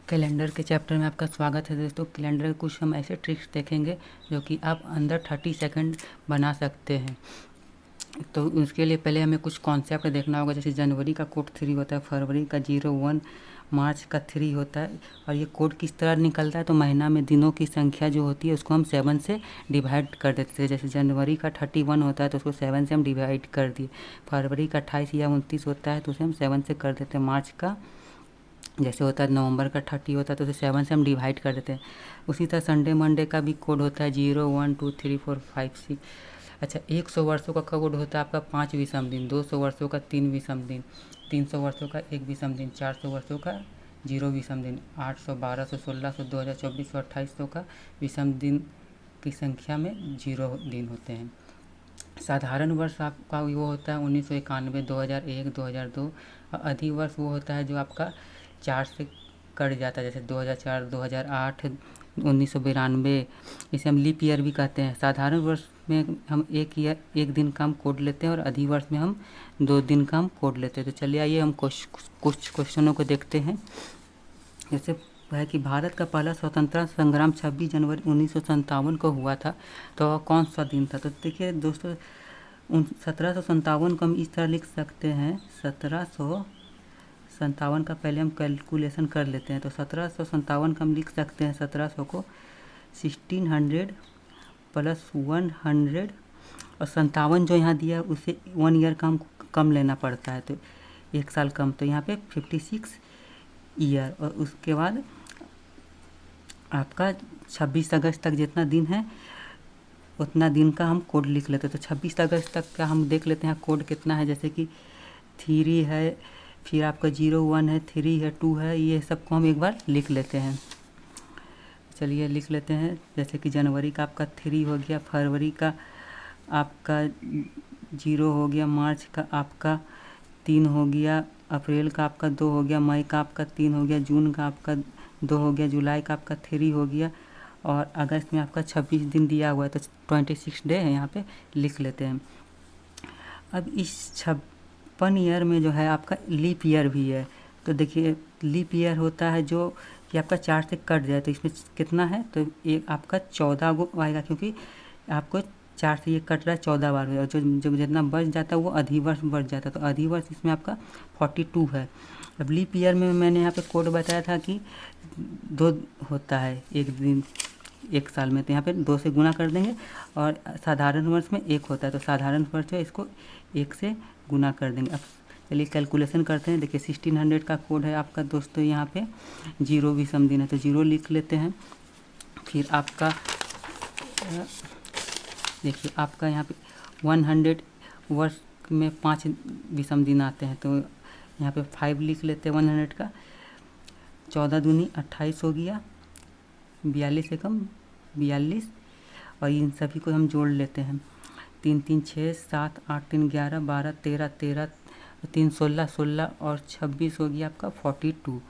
Calendar के chapter में आपका स्वागत है दोस्तों। कैलेंडर के कुछ हम ऐसे ट्रिक्स देखेंगे जो कि आप अंदर 30 सेकंड बना सकते हैं। तो उसके लिए पहले हमें कुछ कॉन्सेप्ट देखना होगा। जैसे जनवरी का कोड 3 होता है, फरवरी का 01, मार्च का 3 होता है। और ये कोड किस तरह निकलता है, तो महीना में दिनों की संख्या जो होती है उसको हम 7 से डिवाइड कर देते हैं। जैसे जनवरी का 31 होता है तो उसको 7 से हम डिवाइड कर दिए। फरवरी का 28 या 29 होता है तो उसे हम 7 से कर देते हैं। मार्च का जैसे होता है नवंबर का 30 होता है तो उसे 7 से हम डिवाइड कर देते हैं। उसी तरह संडे मंडे का भी कोड होता है 0, 1, 2, 3, 4, 5, 6। अच्छा, 100 वर्षों का कोड होता है आपका 5 विषम दिन, 200 वर्षों का 3 विषम दिन, 300 वर्षों का 1 विषम दिन, 400 वर्षों का 0 विषम दिन, 800, 1200, 1600, 2000, 2400, 2800 का विषम दिन की संख्या में 0 दिन होते हैं। साधारण वर्ष आपका वो होता है 1991, 2001, 2002। और अधिवर्ष वो होता है जो आपका 4 से कट जाता है, जैसे 2004, 2008, 1992। इसे हम लीप ईयर भी कहते हैं। साधारण वर्ष में हम एक दिन का हम कोड लेते हैं और अधिवर्ष में हम 2 दिन का हम कोड लेते हैं। तो चलिए आइए हम कुछ क्वेश्चनों को देखते हैं। जैसे है कि भारत का पहला स्वतंत्रता संग्राम 26 जनवरी 1957 को हुआ था, तो कौन सा दिन था? तो देखिए दोस्तों, 1757 को हम इस तरह लिख सकते हैं। 1757 का पहले हम कैलकुलेशन कर लेते हैं। तो 1757 का हम लिख सकते हैं 1700 को 1600 प्लस 100 और 57 जो यहाँ दिया है उसे 1 ईयर का हम कम लेना पड़ता है, तो 1 साल कम, तो यहाँ पे 56 ईयर। और उसके बाद आपका 26 अगस्त तक जितना दिन है उतना दिन का हम कोड लिख लेते हैं। तो 26 अगस्त तक का हम देख लेते हैं कोड कितना है। जैसे कि 3 है, फिर आपका 0, 1 है, 3 है, 2 है, ये सबको हम एक बार लिख लेते हैं। चलिए लिख लेते हैं। जैसे कि जनवरी का आपका 3 हो गया, फरवरी का आपका 0 हो गया, मार्च का आपका 3 हो गया, अप्रैल का आपका 2 हो गया, मई का आपका 3 हो गया, जून का आपका 2 हो गया, जुलाई का आपका 3 हो गया और अगस्त में आपका 26 दिन दिया हुआ है तो 26 डे है, यहाँ पे लिख लेते हैं। अब इस 56 ईयर में जो है आपका लीप ईयर भी है। तो देखिए लीप ईयर होता है जो कि आपका 4 से कट जाए, तो इसमें कितना है, तो एक आपका 14 गो आएगा, क्योंकि आपको 4 से ये कट रहा है 14 बार में, और जो जब जितना बच जाता है वो अधिवर्ष बढ़ जाता है, तो अधिवर्ष इसमें आपका 42 है। अब लीप ईयर में मैंने यहाँ पे कोड बताया था कि 2 होता है एक दिन एक साल में, तो यहाँ पे 2 से गुना कर देंगे। और साधारण वर्ष में 1 होता है, तो साधारण वर्ष है इसको 1 से गुना कर देंगे। अब चलिए कैलकुलेशन करते हैं। देखिए 1600 का कोड है आपका दोस्तों, यहाँ पे 0 विषम दिन है तो 0 लिख लेते हैं। फिर आपका देखिए आपका यहाँ पे 100 वर्ष में 5 विषम दिन आते हैं, तो यहाँ पे 5 लिख लेते हैं 100 का। 14 दूनी 28 हो गया, 42 से कम 42, और इन सभी को हम जोड़ लेते हैं। 3 3 6 7 8 3 11 12 13 13 3 16 16 और 26 हो गया आपका 42।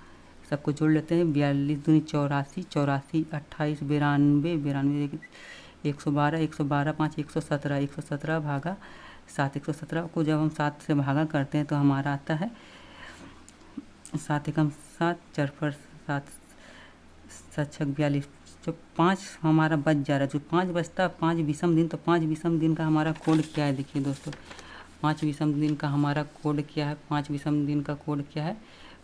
सबको जोड़ लेते हैं। 42 दूनी 84, 84 28 92 92 112 112 5 117 117 भागा 7, 117 को जब हम 7 से भागा करते हैं तो हमारा आता है 7 एकम 7, 4 पर 7, 7 छक 42। जो 5 हमारा बच जा रहा है, जो 5 बचता है 5 विषम दिन, तो 5 विषम दिन का हमारा कोड क्या है? देखिए दोस्तों 5 विषम दिन का हमारा कोड क्या है? 5 विषम दिन का कोड क्या है?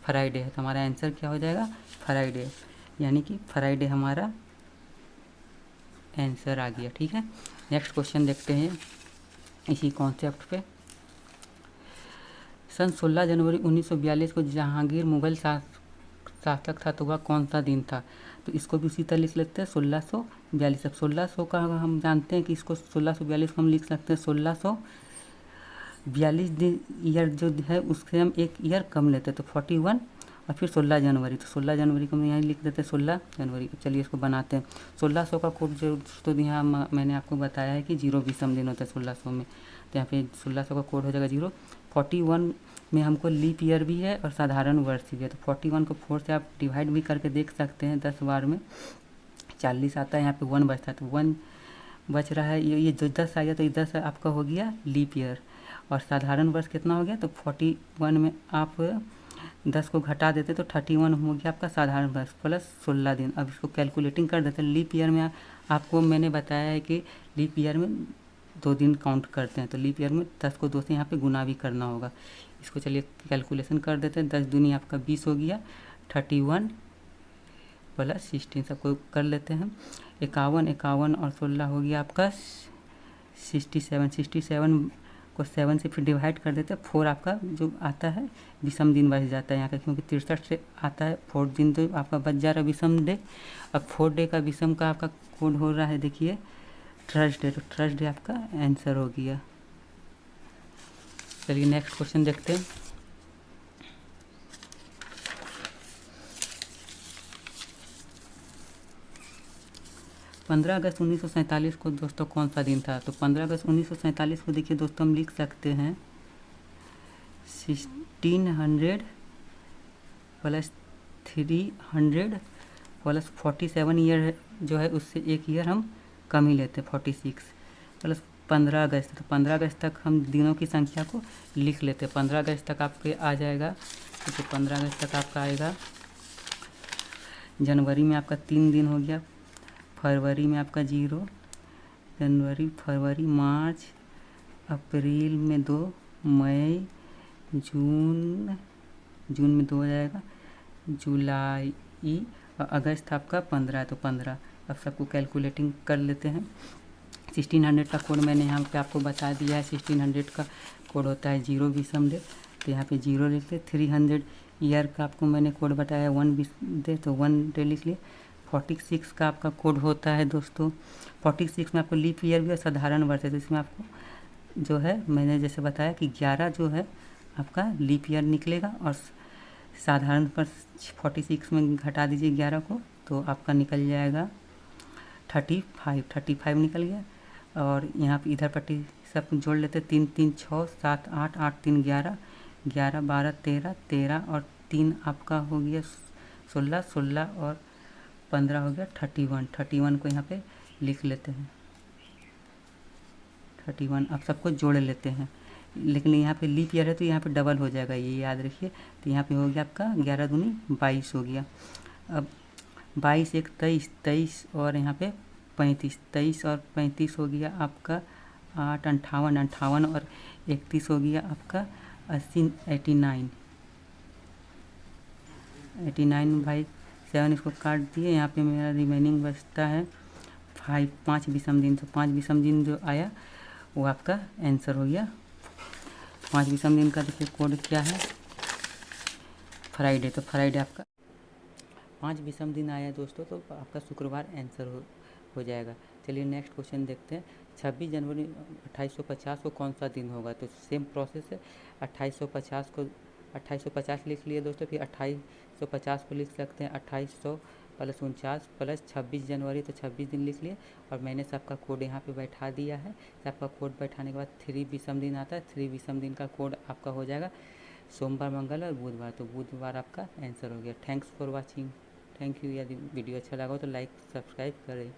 फ्राइडे है। तो हमारा आंसर क्या हो जाएगा? फ्राइडे, यानी कि फ्राइडे हमारा आंसर आ गया। ठीक है, नेक्स्ट क्वेश्चन देखते हैं इसी कॉन्सेप्ट पे। सन 16 जनवरी 1942 को जहांगीर मुगल शासक था, तो वह कौन सा दिन था? तो इसको भी उसी तरह लिख लेते हैं 1642। अब 1600 का हम जानते हैं कि इसको 1642 को हम लिख सकते हैं 1642 दिन ईयर जो है उससे हम 1 ईयर कम लेते हैं, तो 41 और फिर 16 जनवरी, तो 16 जनवरी को हम यहाँ लिख देते हैं 16 जनवरी। चलिए इसको बनाते हैं। 1600 का कोड जो तो यहाँ मैंने आपको बताया है कि 0 विषम दिन होता है 1600 में, तो यहाँ पे 1600 का कोड हो जाएगा 0। 41 में हमको लीप ईयर भी है और साधारण वर्ष भी है, तो 41 को 4 से आप डिवाइड भी करके देख सकते हैं। 10 बार में 40 आता है, यहाँ पे 1 बचता है, तो 1 बच रहा है। ये जो 10 आया तो ये 10 आपका हो गया लीप ईयर। और साधारण वर्ष कितना हो गया? तो 41 में आप 10 को घटा देते तो 31 हो गया आपका साधारण वर्ष प्लस 16 दिन। अब इसको कैलकुलेटिंग कर देते हैं। लीप ईयर में आपको मैंने बताया है कि लीप ईयर में 2 दिन काउंट करते हैं, तो लीप ईयर में 10 को 2 से यहाँ पे गुना भी करना होगा। इसको चलिए कैलकुलेशन कर देते हैं। 10 दूनी आपका 20 हो गया, 31 प्लस 16 सबको कर लेते हैं। 51 और 16 हो गया आपका 67 को 7 से फिर डिवाइड कर देते हैं। 4 आपका जो आता है विषम दिन बच जाता है यहाँ का, क्योंकि 63 से आता है 4 दिन, तो आपका बच जा रहा है विषम डे। अब 4 डे का विषम का आपका कोड हो रहा है, देखिए थर्सडे, तो थर्सडे आपका आंसर हो गया। चलिए नेक्स्ट क्वेश्चन देखते हैं। पंद्रह अगस्त 1947 को दोस्तों कौन सा दिन था? तो 15 अगस्त 1947 को देखिए दोस्तों हम लिख सकते हैं 1600 प्लस 300 प्लस 47 ईयर जो है उससे एक ईयर हम कम ही लेते हैं 46 प्लस 15 अगस्त। तो 15 अगस्त तक हम दिनों की संख्या को लिख लेते हैं। 15 अगस्त तक आपके आ जाएगा, तो 15 अगस्त तक आपका आएगा। जनवरी में आपका 3 दिन हो गया, फरवरी में आपका 0, जनवरी फरवरी मार्च अप्रैल में 2, मई जून में 2 हो जाएगा, जुलाई और अगस्त आपका 15 है, तो 15। अब सबको कैलकुलेटिंग कर लेते हैं। 1600 का कोड मैंने यहाँ पे आपको बता दिया है। 1600 का कोड होता है 0 विषम डे, तो यहाँ पे 0 लिख ले। 300 ईयर का आपको मैंने कोड बताया 1 डे, तो 1 डे लिख लिए। 46 का आपका कोड होता है दोस्तों, 46 में आपको लीप ईयर भी और साधारण वर्ष है, तो इसमें आपको जो है मैंने जैसे बताया कि 11 जो है आपका लीप ईयर निकलेगा और साधारण वर्ष 46 में घटा दीजिए 11 को, तो आपका निकल जाएगा 35 निकल गया। और यहाँ पे इधर पट्टी सब जोड़ लेते, 3 3 6 7 8 8 3 11 11 12 13 और 3 आपका हो गया 16 और 15 हो गया 31 को यहाँ पे लिख लेते हैं 31। अब सबको जोड़ लेते हैं, लेकिन यहाँ पे लीप ईयर है तो यहाँ पे डबल हो जाएगा, ये याद रखिए। तो यहाँ पे हो गया आपका 11 दूनी 22 हो गया। अब 22 1 23 23 और यहाँ पे 35, 23 और 35 हो गया आपका 8 58 और 31 हो गया आपका 80 89 भाई 7 इसको काट दिए। यहाँ पे मेरा रिमेनिंग बचता है 5 विषम दिन, तो 5 विषम दिन जो आया वो आपका आंसर हो गया। 5 विषम दिन का देखिए कोड क्या है, फ्राइडे, तो फ्राइडे आपका 5 विषम दिन आया दोस्तों, तो आपका शुक्रवार आंसर हो जाएगा। चलिए नेक्स्ट क्वेश्चन देखते हैं। 26 जनवरी 2850 को कौन सा दिन होगा? तो सेम प्रोसेस है। 2850 लिख लिए दोस्तों, फिर 2850 को लिख सकते हैं 2800 प्लस 49 प्लस 26 जनवरी, तो 26 दिन लिख लिए। और मैंने सबका कोड यहाँ पे बैठा दिया है। सबका कोड बैठाने के बाद 3 विषम दिन आता है, 3 विषम दिन का कोड आपका हो जाएगा सोमवार, मंगल और बुधवार, तो बुधवार आपका आंसर हो गया। Thanks for watching, thank you. यदि वीडियो अच्छा लगा हो तो लाइक सब्सक्राइब करें।